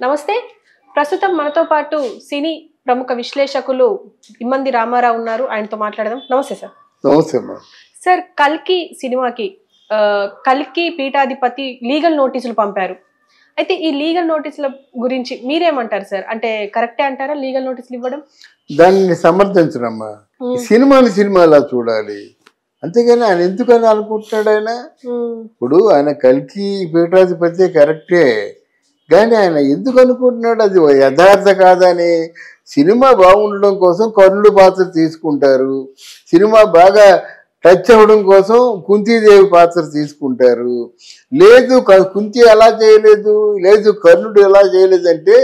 నమస్తే. ప్రస్తుతం మనతో పాటు సినీ ప్రముఖ విశ్లేషకులు ఇమ్మంది రామారావు ఉన్నారు. ఆయనతో మాట్లాడదాం. నమస్తే సార్. నమస్తే. సార్, కల్కి సినిమాకి కల్కి పీఠాధిపతి లీగల్ నోటీసులు పంపారు. అయితే ఈ లీగల్ నోటీసుల గురించి మీరేమంటారు సార్? అంటే కరెక్టే అంటారా లీగల్ నోటీసులు ఇవ్వడం? దాన్ని సమర్థించడమ్మా. సినిమాలా చూడాలి, అంతేగాని ఆయన ఎందుకని అనుకుంటున్నాడు? ఇప్పుడు ఆయన కల్కి పీఠాధిపతి కరెక్టే, కానీ ఆయన ఎందుకు అనుకుంటున్నాడు అది యథార్థ కాదని? సినిమా బాగుండడం కోసం కర్ణుడు పాత్ర తీసుకుంటారు, సినిమా బాగా టచ్ అవ్వడం కోసం కుంతీదేవి పాత్ర తీసుకుంటారు. లేదు కుంతి ఎలా చేయలేదు, లేదు కర్ణుడు ఎలా చేయలేదు అంటే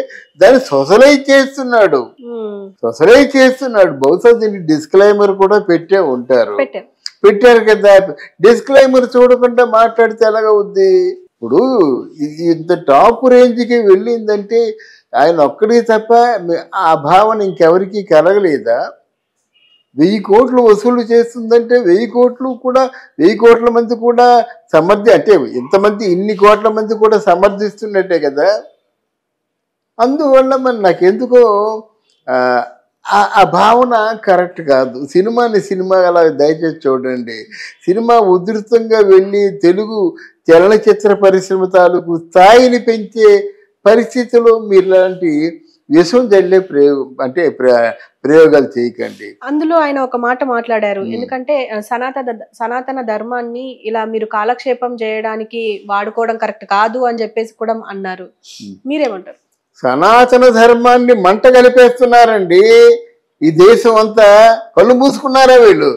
దాన్ని సొసలైజ్ చేస్తున్నాడు. బహుశా దీనికి డిస్క్లైమర్ కూడా పెట్టారు కదా. డిస్క్లైమర్ చూడకుండా మాట్లాడితే ఎలాగవుద్ది? ఇప్పుడు ఇంత టాప్ రేంజ్కి వెళ్ళిందంటే ఆయన ఒక్కడికి తప్ప ఆ భావన ఇంకెవరికి కలగలేదా? 1000 కోట్లు వసూలు చేస్తుందంటే 1000 కోట్ల మంది కూడా అంటే ఇంతమంది ఇన్ని కోట్ల మంది కూడా సమర్థిస్తున్నట్టే కదా. అందువల్ల మరి నాకెందుకో ఆ భావన కరెక్ట్ కాదు. సినిమా అలా దయచేసి చూడండి. సినిమా ఉధృతంగా వెళ్ళి తెలుగు చలనచిత్ర పరిశ్రమ తాలూకు స్థాయిని పెంచే పరిస్థితిలో మీరు ఇలాంటి విషం జల్లే ప్రయోగాలు చేయకండి. అందులో ఆయన ఒక మాట మాట్లాడారు. ఎందుకంటే సనాతన ధర్మాన్ని ఇలా మీరు కాలక్షేపం చేయడానికి వాడుకోవడం కరెక్ట్ కాదు అని చెప్పేసి కూడా అన్నారు. మీరేమంటారు? సనాతన ధర్మాన్ని మంట కలిపేస్తున్నారండి. ఈ దేశం అంతా కళ్ళు మూసుకున్నారా వీళ్ళు?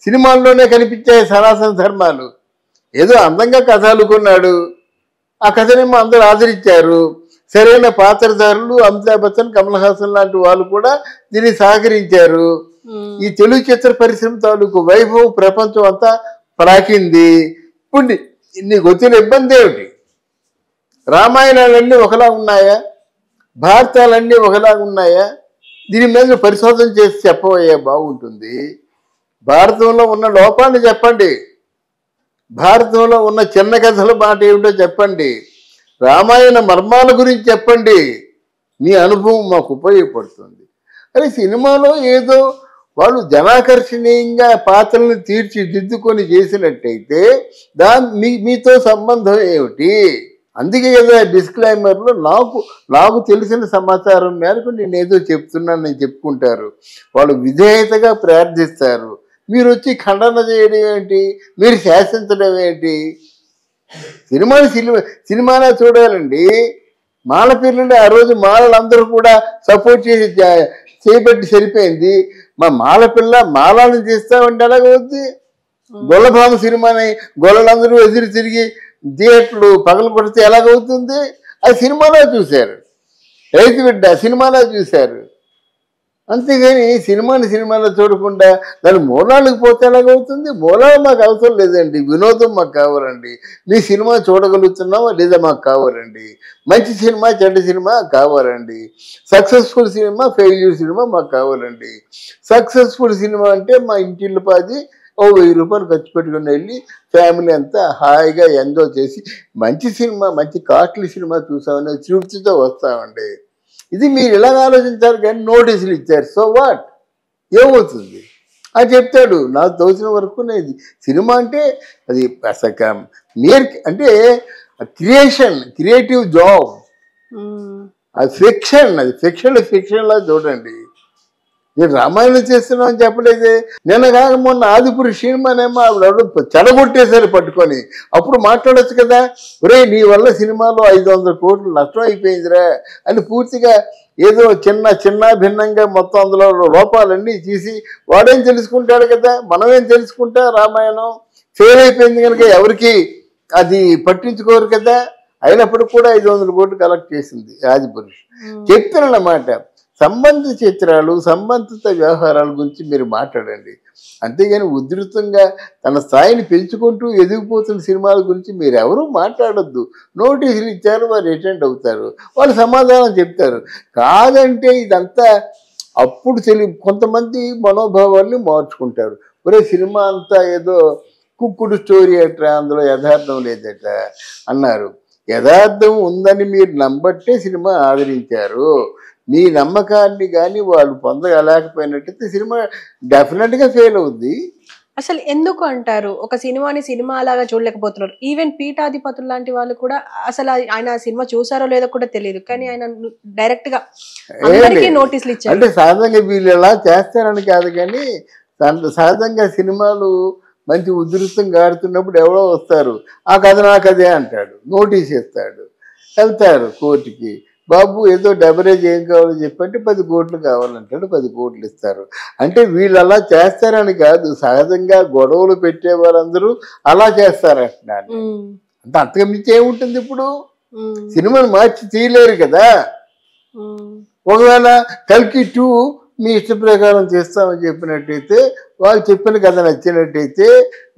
సినిమాల్లోనే కనిపించాయి సనాతన ధర్మాలు. ఏదో అందంగా కథ అనుకున్నాడు, ఆ కథనేమో అందరూ ఆదరించారు. సరైన పాత్రధారులు అమితాబ్ బచ్చన్, కమల్ హాసన్ లాంటి వాళ్ళు కూడా దీన్ని సహకరించారు. ఈ తెలుగు చిత్ర పరిశ్రమ తాలూకు వైభవం ప్రపంచం అంతా ప్రాకింది. ఇప్పుడు నీకు వచ్చిన ఇబ్బంది ఏమిటి? రామాయణాలన్నీ ఒకలా ఉన్నాయా? భారతాలన్నీ ఒకలా ఉన్నాయా? దీని మీద పరిశోధన చేసి చెప్పబోయే బాగుంటుంది. భారతంలో ఉన్న లోపాన్ని చెప్పండి, భారతంలో ఉన్న చిన్న కథల మాట ఏమిటో చెప్పండి, రామాయణ మర్మాల గురించి చెప్పండి. మీ అనుభవం మాకు ఉపయోగపడుతుంది. అరే సినిమాలో ఏదో వాళ్ళు జనాకర్షణీయంగా పాత్రలను తీర్చిదిద్దుకొని చేసినట్టయితే మీతో సంబంధం ఏమిటి? అందుకే కదా డిస్క్లైమర్లో నాకు తెలిసిన సమాచారం మేరకు నేను ఏదో చెప్తున్నానని చెప్పుకుంటారు. వాళ్ళు విధేయతగా ప్రార్థిస్తారు. మీరు వచ్చి ఖండన చేయడం ఏంటి? మీరు శాసించడం ఏంటి? సినిమానే చూడాలండి. మాల పిల్లలు ఆ రోజు మాలలందరూ కూడా సపోర్ట్ చేయబట్టి సరిపోయింది. మా మాల పిల్ల మాలను చేస్తామంటే ఎలాగవుద్ది? గొల్లభామ సినిమాని గొల్లలందరూ ఎదురు తిరిగి థియేటర్లు పగలు కొడితే ఎలాగవుతుంది? అది సినిమాలో చూశారు. రైతు బిడ్డ సినిమాలో చూశారు. అంతేగాని సినిమాలో చూడకుండా దాని మూలాలకు పోతే ఎలాగవుతుంది? మూలాలు మాకు అవసరం లేదండి, వినోదం మాకు కావాలండి. మీ సినిమా చూడగలుగుతున్నామా లేదా మాకు కావాలండి. మంచి సినిమా చెడ్డ సినిమా కావాలండి. సక్సెస్ఫుల్ సినిమా ఫెయిల్యూర్ సినిమా మాకు కావాలండి. సక్సెస్ఫుల్ సినిమా అంటే మా ఇంటిల్లు పాది 1000 రూపాయలు ఖర్చు పెట్టుకుని వెళ్ళి ఫ్యామిలీ అంతా హాయిగా ఎంజాయ్ చేసి మంచి సినిమా, మంచి కాస్ట్లీ సినిమా చూసామని తృప్తితో వస్తామండి. ఇది మీరు ఇలాగ ఆలోచించారు, కానీ నోటీసులు ఇచ్చారు. So what? ఏమవుతుంది అని చెప్తాడు. నాకు తోచిన వరకు ఇది సినిమా అంటే అది అంటే క్రియేటివ్ జాబ్. అది ఫిక్షన్లా చూడండి. నేను రామాయణం చేస్తున్నావు అని చెప్పలేదే. నిన్న కాక మొన్న ఆదిపురుష సినిమానేమో ఆవిడ చెడగొట్టేసారి పట్టుకొని. అప్పుడు మాట్లాడచ్చు కదా, ఒరే నీ వల్ల సినిమాలో 500 కోట్లు నష్టం అయిపోయిందిరా అని పూర్తిగా ఏదో చిన్న భిన్నంగా మొత్తం అందులో లోపాలన్నీ తీసి వాడేం తెలుసుకుంటాడు కదా. మనమేం తెలుసుకుంటా? రామాయణం ఫెయిల్ అయిపోయింది కనుక ఎవరికి అది పట్టించుకోరు కదా. అయినప్పటికి కూడా 500 కోట్లు కలెక్ట్ చేసింది ఆదిపురుష. చెప్తానన్నమాట. సంబంధిత చిత్రాలు, సంబంధిత వ్యవహారాల గురించి మీరు మాట్లాడండి. అంతేగాని ఉధృతంగా తన స్థాయిని పెంచుకుంటూ ఎదిగిపోతున్న సినిమాల గురించి మీరు ఎవరూ మాట్లాడొద్దు. నోటీసులు ఇచ్చారు, వారు అటెండ్ అవుతారు, వాళ్ళు సమాధానం చెప్తారు. కాదంటే ఇదంతా అప్పుడు కొంతమంది మనోభావాల్ని మార్చుకుంటారు. ఒరే సినిమా అంతా ఏదో కుక్కుడు స్టోరీ అట్రా, అందులో యథార్థం లేదట అన్నారు. యథార్థం ఉందని మీరు నమ్మట్టే సినిమా ఆదరించారు. మీ నమ్మకాన్ని కానీ వాళ్ళు పొందగలేకపోయినట్టయితే సినిమా డెఫినెట్గా ఫెయిల్ అవుద్ది. అసలు ఎందుకు అంటారు ఒక సినిమాని సినిమా లాగా చూడలేకపోతున్నారు? ఈవెన్ పీఠాధిపతులు లాంటి వాళ్ళు కూడా అసలు ఆయన ఆ సినిమా చూసారో లేదో కూడా తెలియదు, కానీ ఆయన డైరెక్ట్ గా అందరికీ నోటీసులు ఇచ్చారు. అంటే సహజంగా వీళ్ళు ఎలా చేస్తారని కాదు, కానీ సహజంగా సినిమాలు మంచి ఉధృతంగా ఆడుతున్నప్పుడు ఎవరో వస్తారు, ఆ కథ నా కథే అంటాడు, నోటీస్ ఇస్తాడు, వెళ్తారు కోర్టుకి, బాబు ఏదో డెబరేజ్ ఏం కావాలో చెప్పంటే 10 కోట్లు కావాలంటాడు, 10 కోట్లు ఇస్తారు. అంటే వీళ్ళు అలా చేస్తారని కాదు, సహజంగా గొడవలు పెట్టే వాళ్ళందరూ అలా చేస్తారంటున్నాను. అంటే అంతకు మించి ఏముంటుంది? ఇప్పుడు సినిమాను మార్చి తీయలేరు కదా. ఒకవేళ కల్కి 2 మీ ఇష్ట ప్రకారం చేస్తామని చెప్పినట్టయితే, వాళ్ళు చెప్పిన కథ నచ్చినట్టయితే,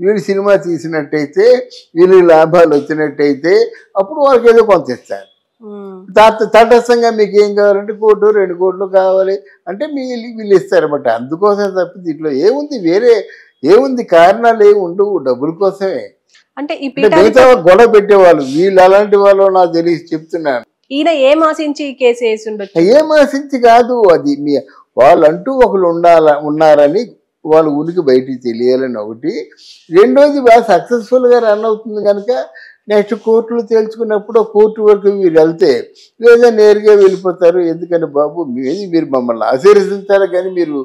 వీళ్ళు సినిమా తీసినట్టయితే, వీళ్ళు లాభాలు వచ్చినట్టయితే, అప్పుడు వాళ్ళకి ఏదో కొంత ఇస్తారు. తటస్థంగా మీకు ఏం కావాలంటే 1 కోటి 2 కోట్లు కావాలి అంటే వీళ్ళు ఇస్తారన్నమాట. అందుకోసం తప్ప దీంట్లో ఏముంది, వేరే ఏముంది, కారణాలు ఏమి ఉండవు, డబ్బుల కోసమే. అంటే మిగతా గొడవ పెట్టేవాళ్ళు వీళ్ళు అలాంటి వాళ్ళు నాకు తెలిసి చెప్తున్నాను. ఈయన ఏం ఆశించి కేసు వేసి ఉండొచ్చు? ఏం ఆశించి కాదు, అది వాళ్ళంటూ ఒకరు ఉన్నారని వాళ్ళ ఊరికి బయటికి తెలియాలని ఒకటి. రెండోది బాగా సక్సెస్ఫుల్గా రన్ అవుతుంది కనుక నెక్స్ట్ కోర్టులు తేల్చుకున్నప్పుడు కోర్టు వరకు మీరు వెళ్తే, లేదా నేరుగా వెళ్ళిపోతారు. ఎందుకని బాబు మీరు మమ్మల్ని ఆశీర్వదించాలి కానీ మీరు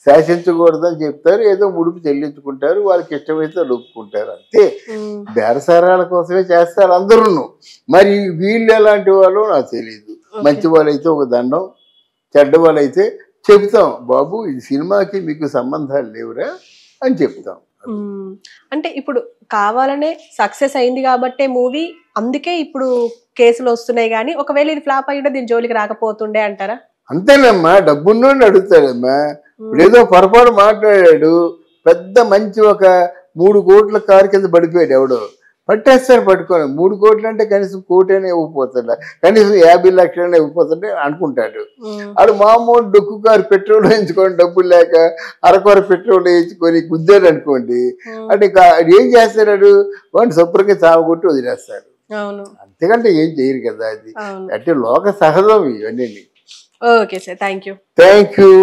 శాసించకూడదని చెప్తారు, ఏదో ముడుపు చెల్లించుకుంటారు, వాళ్ళకి ఇష్టమైతే ఒప్పుకుంటారు, అంతే. బేరసారాల కోసమే చేస్తారు అందరూ. మరి వీళ్ళు ఎలాంటి వాళ్ళు నాకు తెలియదు. మంచి వాళ్ళైతే ఒక దండం, చెడ్డ వాళ్ళైతే చెప్తాం, బాబు ఈ సినిమాకి మీకు సంబంధాలు లేవురా అని చెప్తాం. అంటే ఇప్పుడు కావాలనే సక్సెస్ అయింది కాబట్టే మూవీ, అందుకే ఇప్పుడు కేసులు వస్తున్నాయి, కానీ ఒకవేళ ఇది ఫ్లాప్ అయ్యింటే దీని జోలికి రాకపోతుండే అంటారా? అంతేనమ్మా, డబ్బున్నోడిని అడుగుతాడమ్మా. ఇప్పుడు ఏదో పొరపాటు మాట్లాడాడు, పెద్ద మంచి ఒక 3 కోట్ల కారు కింద పడిపోయాడు, ఎవడో పట్టేస్తారు, పట్టుకొని 3 కోట్లు అంటే కనీసం 1 కోటి ఇవ్వకపోతుండ, కనీసం 50 లక్షలనే ఇవ్వకపోతుండే అనుకుంటాడు. వాడు మామూలు డొక్కు కారు పెట్రోల్ వేయించుకొని డబ్బులు లేక అరకొర పెట్రోల్ వేయించుకొని గుద్దాడు అనుకోండి, అంటే ఏం చేస్తాడు, వాడిని శుభ్రంగా చావగొట్టి వదిలేస్తాడు. అంతేకంటే ఏం చేయరు కదా. అది అంటే లోక సహజం ఇవన్నీ. Okay sir, thank you.